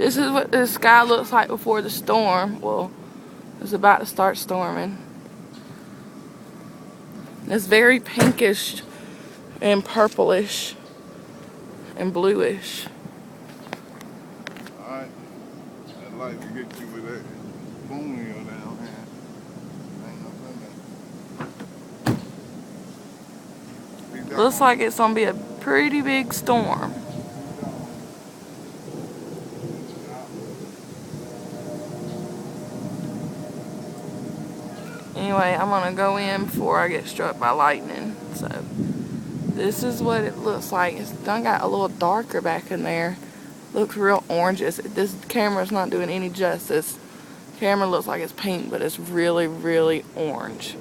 This is what the sky looks like before the storm. Well, it's about to start storming. It's very pinkish and purplish and bluish. Alright. I'd like to get you with that boom wheel down here. Ain't no Looks like it's gonna be a pretty big storm. Anyway, I'm gonna go in before I get struck by lightning. So this is what it looks like. It's done got a little darker back in there. Looks real orange. This camera's not doing any justice. Camera looks like it's pink, but it's really, really orange.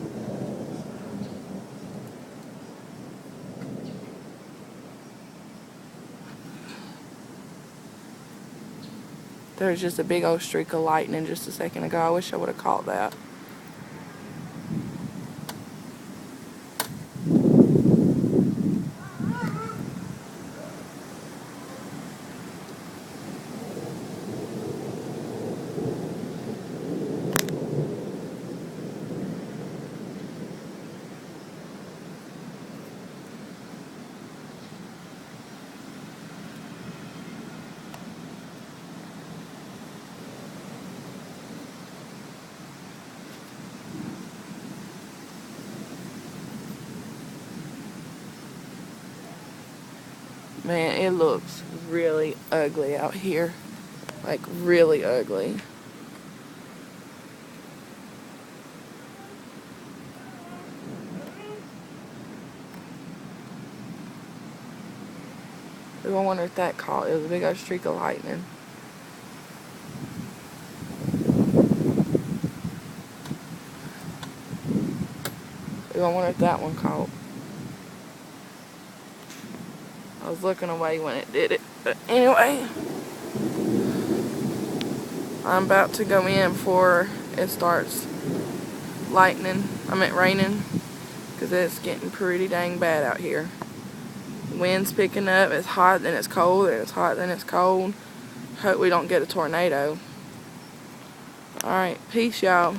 There's just a big old streak of lightning just a second ago. I wish I would have caught that. Man, it looks really ugly out here. Like, really ugly. I wonder if that caught. It was a big old streak of lightning. I wonder if that one caught. I was looking away when it did it. But anyway, I'm about to go in before it starts raining. Because it's getting pretty dang bad out here. The wind's picking up. It's hot, then it's cold, and it's hot, then it's cold. Hope we don't get a tornado. Alright, peace, y'all.